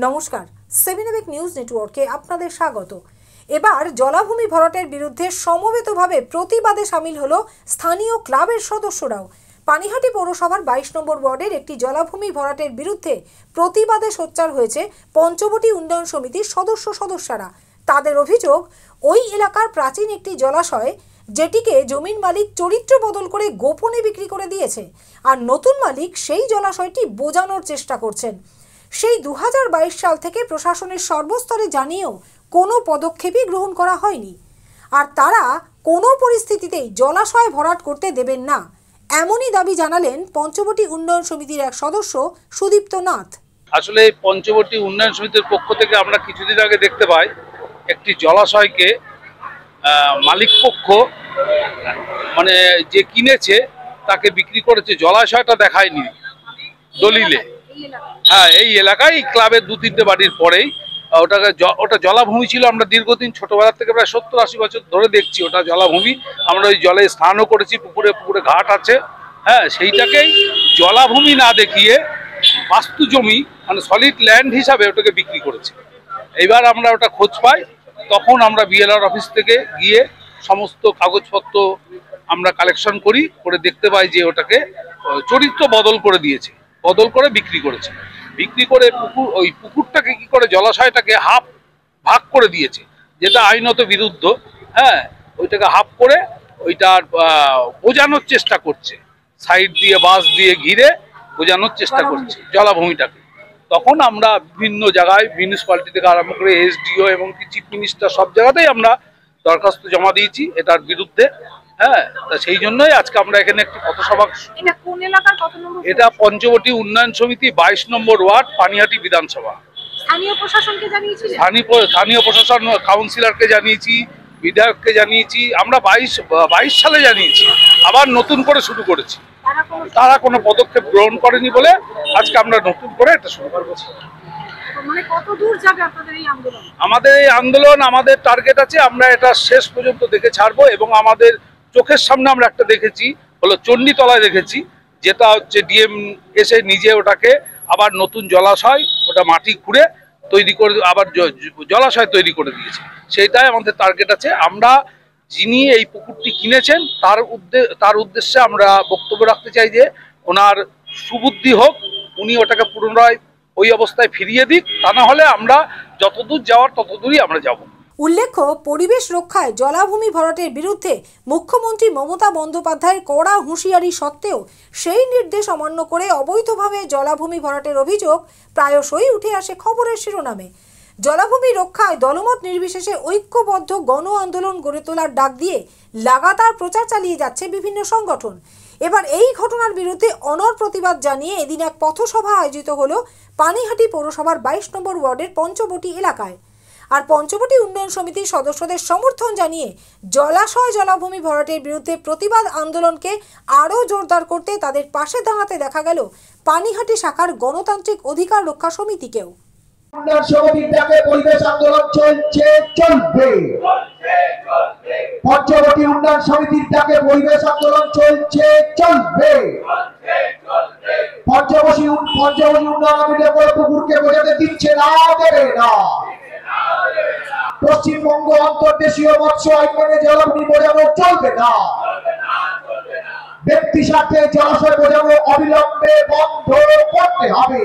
নমস্কার, 7 নিউজ নেটওয়ার্কে আপনাদের স্বাগত। এবার জলাভূমি ভরাটের বিরুদ্ধে সমবেতভাবে প্রতিবাদে সামিল হলো স্থানীয় ক্লাবের সদস্যরাও। পানিহাটি পৌরসভার 22 নম্বর ওয়ার্ডের একটি জলাভূমি ভরাটের বিরুদ্ধে প্রতিবাদে সোচ্চার হয়েছে পঞ্চবটি উন্নয়ন সমিতির সদস্যরা। তাদের অভিযোগ, ওই এলাকার প্রাচীন একটি জলাশয়, যেটিকে জমির মালিক চরিত্র বদল করে গোপনে বিক্রি করে দিয়েছে, আর নতুন মালিক সেই জলাশয়টি বোজানোর চেষ্টা করছেন। সেই 2022 সাল থেকে প্রশাসনের সর্বস্তরে জানিয়েও কোনো পদক্ষেপই গ্রহণ করা হয়নি, আর তারা কোনো পরিস্থিতিতেই জলাশয় ভরাট করতে দেবেন না, এমনই দাবি জানালেন পঞ্চবটি উন্নয়ন সমিতির এক সদস্য সুদীপ্ত নাথ। আসলে পঞ্চবটি উন্নয়ন সমিতির পক্ষ থেকে আমরা কিছুদিন আগে দেখতে পাই একটি জলাশয়কে মালিক পক্ষ মানে যে কিনেছে তাকে বিক্রি করেছে, জলাশয়টা দেখায়নি দলিলে। হ্যাঁ, এই এলাকায় ক্লাবের 2-3টে বাড়ির পরেই ওটা জলাভূমি ছিল। আমরা দীর্ঘদিন ছোটবেলা থেকে প্রায় 70-80 বছর ধরে দেখছি ওটা জলাভূমি। আমরা ওই জলে স্নানও করেছি, পুকুরে ঘাট আছে। হ্যাঁ, সেইটাকেই জলাভূমি না দেখিয়ে বাস্তু জমি মানে সলিড ল্যান্ড হিসাবে ওটাকে বিক্রি করেছে। এইবার আমরা ওটা খোঁজ পাই, তখন আমরা বিএলআর অফিস থেকে গিয়ে সমস্ত কাগজপত্র আমরা কালেকশন করে দেখতে পাই যে ওটাকে চরিত্র বদল করে দিয়েছে, বদল করে বিক্রি করেছে। বিক্রি করে ওই পুকুরটাকে কি করে জলাশয়টাকে হাফ ভাগ করে দিয়েছে, যেটা আইনত বিরুদ্ধ। হ্যাঁ, ওইটাকে হাফ করে ওইটার বোঝানোর চেষ্টা করছে, সাইড দিয়ে বাঁশ দিয়ে ঘিরে বোঝানোর চেষ্টা করছে জলাভূমিটাকে। তখন আমরা বিভিন্ন জায়গায় মিউনিসিপ্যালিটি থেকে আরম্ভ করে এসডিও এবং চিফ মিনিস্টার সব জায়গাতেই আমরা দরখাস্ত জমা দিয়েছি এটার বিরুদ্ধে। হ্যাঁ, তা সেই জন্যই আজকে আমরা এখানে একটি পথসভা। এটা পঞ্চবটি উন্নয়ন সমিতি 22 নম্বর ওয়ার্ড, পানিহাটি বিধানসভা। স্থানীয় প্রশাসন কাউন্সিলরকে জানিয়েছি, বিধায়ককে জানিয়েছি, আমরা 22 সালে জানিয়েছি, আবার নতুন করে শুরু করেছি। তারা কোনো পদক্ষেপ গ্রহণ করেনি বলে আজকে আমরা নতুন করে এটা শুরু করেছি। আমাদের এই আন্দোলন, আমাদের টার্গেট আছে, আমরা এটা শেষ পর্যন্ত দেখে ছাড়বো। এবং আমাদের চোখের সামনে আমরা একটা দেখেছি, হলো চণ্ডীতলায় দেখেছি, যেটা হচ্ছে ডিএম এসে নিজে ওটাকে আবার নতুন জলাশয়, ওটা মাটি খুঁড়ে তৈরি করে আবার জলাশয় তৈরি করে দিয়েছে। সেইটাই আমাদের টার্গেট আছে। আমরা যিনি এই পুকুরটি কিনেছেন তার উদ্দেশ্যে আমরা বক্তব্য রাখতে চাই যে ওনার সুবুদ্ধি হোক, উনি ওটাকে পুনরায় ওই অবস্থায় ফিরিয়ে দিক, তা না হলে আমরা যতদূর যাওয়ার ততদূরই আমরা যাব। উল্লেখ্য, পরিবেশ রক্ষায় জলাভূমি ভরাটের বিরুদ্ধে মুখ্যমন্ত্রী মমতা বন্দ্যোপাধ্যায়ের কড়া হুঁশিয়ারি সত্ত্বেও সেই নির্দেশ অমান্য করে অবৈধভাবে জলাভূমি ভরাটের অভিযোগ প্রায়শই উঠে আসে খবরের শিরোনামে। জলাভূমি রক্ষায় দলমত নির্বিশেষে ঐক্যবদ্ধ গণ আন্দোলন গড়ে তোলার ডাক দিয়ে লাগাতার প্রচার চালিয়ে যাচ্ছে বিভিন্ন সংগঠন। এবার এই ঘটনার বিরুদ্ধে অনড় প্রতিবাদ জানিয়ে এদিন এক পথসভা আয়োজিত হলো পানিহাটি পৌরসভার 22 নম্বর ওয়ার্ডের পঞ্চবটি এলাকায়। আর পঞ্চবটি উন্নয়ন সমিতির সদস্যদের সমর্থন জানিয়ে জলাভূমি ভরাটের বিরুদ্ধে প্রতিবাদ আন্দোলনকে আরও জোরদার করতে তাদের পাশে দাঁড়াতে দেখা গেল পানিহাটি শাখার গণতান্ত্রিক অধিকার রক্ষা সমিতিকেও। পরিবেশ আন্দোলন চলবে, পঞ্চবটি উন্নয়ন সমিতির ডাকে পরিবেশ আন্দোলন চলবে। পঞ্চবটি উন্নয়ন পুকুরকে বোঝাতে দিচ্ছে না, দেবে না। পশ্চিমবঙ্গ অন্তর্দেশীয় মৎস্য আইন মেনে জলাভূমি বোঝানো চলবে না। ব্যক্তি স্বার্থে জলাশয় বোঝানো অবিলম্বে বন্ধ করতে হবে।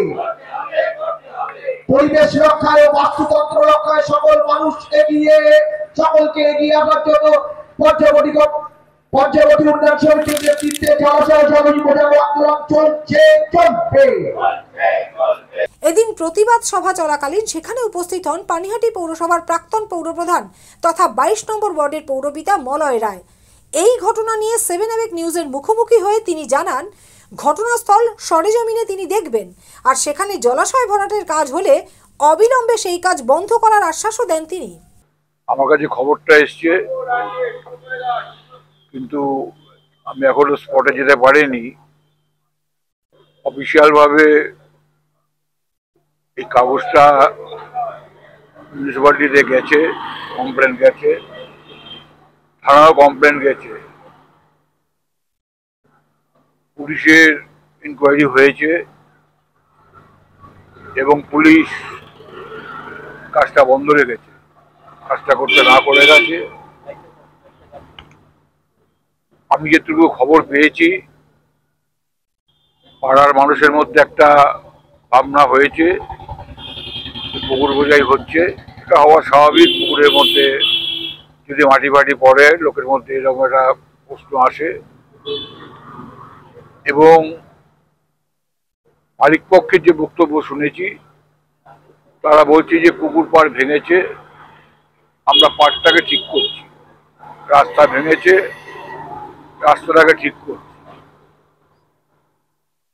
পরিবেশ রক্ষায় ও বাস্তুতন্ত্র রক্ষায় সকলকে এগিয়ে আসার জন্য পঞ্চবটি উন্নয়ন সমিতির নেতৃত্বে জলাশয় জলাভূমি বোঝানো আন্দোলন চলবে। এদিন প্রতিবাদ সভা চলাকালীন সেখানে উপস্থিত হন পানিহাটি পৌরসভার প্রাক্তন পৌরপ্রধান তথা 22 নম্বর ওয়ার্ডের পৌরপিতা মলয় রায়। এই ঘটনা নিয়ে 7 নিউজের মুখোমুখি হয়ে তিনি জানান, ঘটনাস্থল সরেজমিনে তিনি দেখবেন, আর সেখানে জলাশয় ভরাটের কাজ হলে অবিলম্বে সেই কাজ বন্ধ করার আশ্বাসও দেন তিনি। আমার কাছে খবরটা এসছে, কিন্তু আমি এখনো স্পটে যেতে পারিনি। অফিসিয়াল ভাবে এই কাগজটা মিউনিসিপ্যালিটিতে গেছে, কমপ্লেন গেছে, থানাও কমপ্লেন গেছে, পুলিশের ইনকোয়ারি হয়েছে এবং পুলিশ কাজটা বন্ধ রেখেছে, কাজটা করতে না করে গেছে। আমি যেটুকু খবর পেয়েছি, পাড়ার মানুষের মধ্যে একটা ভাবনা হয়েছে, পুকুর বোঝাই হচ্ছে। এটা হওয়া স্বাভাবিক। পুকুরের মধ্যে যদি মাটি ফাটি পড়ে, লোকের মধ্যে এরকম একটা প্রশ্ন আসে। এবং মালিক পক্ষের যে বক্তব্য শুনেছি, তারা বলছে যে পুকুর পাড় ভেঙেছে, আমরা পাড়টাকে ঠিক করছি। রাস্তা ভেঙেছে, রাস্তাটাকে ঠিক করছি।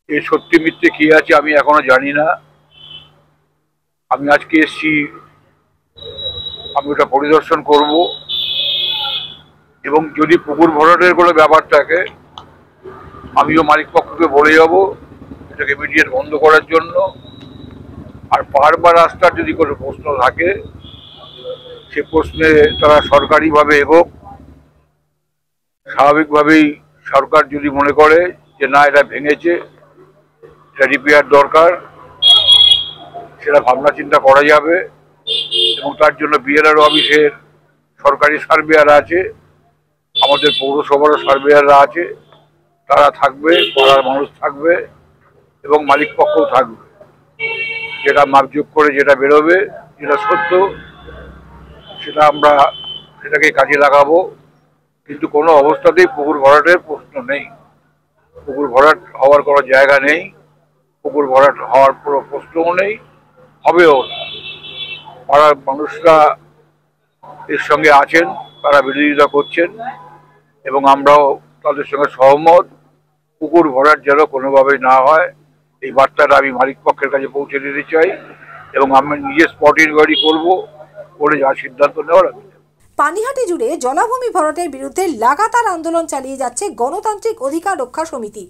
এই সত্যি মিথ্যে কি আছে আমি এখনো জানি না। আমি আজকে এসছি, আমি ওটা পরিদর্শন করব, এবং যদি পুকুর ভরাটের কোনো ব্যাপার থাকে আমিও মালিক পক্ষকে বলে যাব এটাকে ইমিডিয়েট বন্ধ করার জন্য। আর পাহাড় বা রাস্তার যদি কোনো প্রশ্ন থাকে, সে প্রশ্নে তারা সরকারিভাবে এগোক। স্বাভাবিকভাবেই সরকার যদি মনে করে যে না এটা ভেঙেছে, এটা রিপেয়ার দরকার, সেটা ভাবনা চিন্তা করা যাবে। এবং তার জন্য বিএলআর অফিসের সরকারি সার্ভেয়ার আছে, আমাদের পৌরসভারও সার্ভেয়াররা আছে, তারা থাকবে, পাড়ার মানুষ থাকবে এবং মালিক পক্ষও থাকবে। যেটা মাপযোগ করে যেটা বেরোবে, যেটা সত্য, সেটা আমরা সেটাকে কাজে লাগাবো। কিন্তু কোনো অবস্থাতেই পুকুর ভরাটের প্রশ্ন নেই, পুকুর ভরাট হওয়ার কোনো জায়গা নেই, পুকুর ভরাট হওয়ার কোনো প্রশ্নও নেই, হবেও না। পাড়ার মানুষরা এর সঙ্গে আছেন, তারা বিরোধিতা করছেন এবং আমরাও তাদের সঙ্গে সহমত। পুকুর ভরাট যেন কোনোভাবেই না হয়, এই বার্তাটা আমি মালিক পক্ষের কাছে পৌঁছে দিতে চাই এবং আমি নিজে স্পট ইনকোয়ারি করবো, করে যা সিদ্ধান্ত নেওয়ার আমি। পানিহাটি জুড়ে জলাভূমি ভরাটের বিরুদ্ধে লাগাতার আন্দোলন চালিয়ে যাচ্ছে গণতান্ত্রিক অধিকার রক্ষা সমিতি।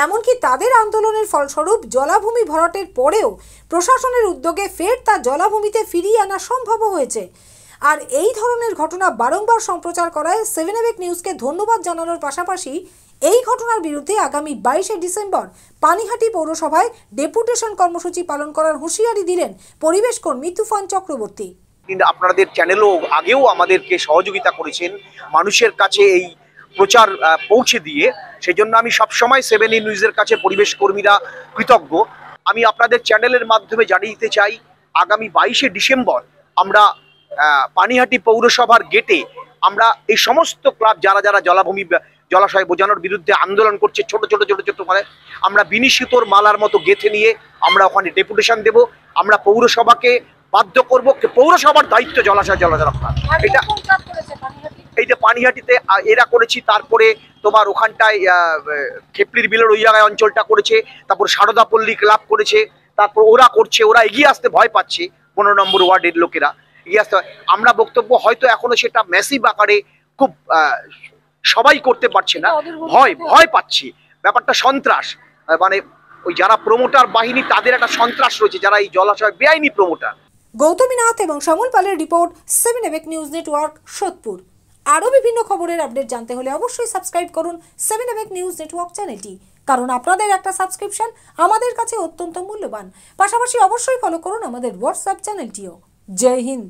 এমনকি তাদের আন্দোলনের ফলস্বরূপ জলাভূমি ভরাটের পরেও প্রশাসনের উদ্যোগে ফের তা জলাভূমিতে ফিরিয়ে আনা সম্ভব হয়েছে। আর এই ধরনের ঘটনা বারংবার সম্প্রচার করায় 7 এবেক নিউজকে ধন্যবাদ জানানোর পাশাপাশি এই ঘটনার বিরুদ্ধে আগামী 22শে ডিসেম্বর পানিহাটি পৌরসভায় ডেপুটেশন কর্মসূচি পালন করার হুঁশিয়ারি দিলেন পরিবেশ কর্মী তুফান চক্রবর্তী। কিন্তু আপনাদের চ্যানেলও আগেও আমাদেরকে সহযোগিতা করেছেন মানুষের কাছে এই প্রচার পৌঁছে দিয়ে, সেই জন্য আমি সবসময় 7 নিউজের কাছে পরিবেশ কর্মীরা কৃতজ্ঞ। আমি আপনাদের চ্যানেলের মাধ্যমে জানিয়ে দিতে চাই, আগামী 22শে ডিসেম্বর আমরা পানিহাটি পৌরসভার গেটে আমরা এই সমস্ত ক্লাব যারা যারা জলাভূমি জলাশয় বোঝানোর বিরুদ্ধে আন্দোলন করছে, ছোট ছোট ছোট ছোট মানে আমরা বিনি সুতোর মালার মতো গেঁথে নিয়ে আমরা ওখানে ডেপুটেশন দেব। আমরা পৌরসভাকে বাধ্য করবো, পৌরসভার দায়িত্ব জলাশয় রক্ষা। এটা এই যে পানিহাটিতে এরা করেছি, তারপরে তোমার ওখানটায় খেপলির বিলের ওই জায়গায় অঞ্চলটা করেছে, তারপর সারদাপল্লী ক্লাব করেছে, তারপর ওরা করছে, ওরা এগিয়ে আসতে ভয় পাচ্ছে 15 নম্বর ওয়ার্ডের লোকেরা এগিয়ে আসতে। আমরা বক্তব্য হয়তো এখনো সেটা ম্যাসিভ আকারে খুব সবাই করতে পারছে না, ভয় পাচ্ছি। ব্যাপারটা সন্ত্রাস, মানে ওই যারা প্রমোটার বাহিনী তাদের একটা সন্ত্রাস রয়েছে, যারা এই জলাশয় বেআইনি প্রমোটার। গৌতমী নাথ এবং শ্যামল পালের রিপোর্ট, 7 এবেক নিউজ নেটওয়ার্ক, সোদপুর। আরও বিভিন্ন খবরের আপডেট জানতে হলে অবশ্যই সাবস্ক্রাইব করুন 7 এবেক নিউজ নেটওয়ার্ক চ্যানেলটি, কারণ আপনাদের একটা সাবস্ক্রিপশন আমাদের কাছে অত্যন্ত মূল্যবান। পাশাপাশি অবশ্যই ফলো করুন আমাদের হোয়াটসঅ্যাপ চ্যানেলটিও। জয় হিন্দ।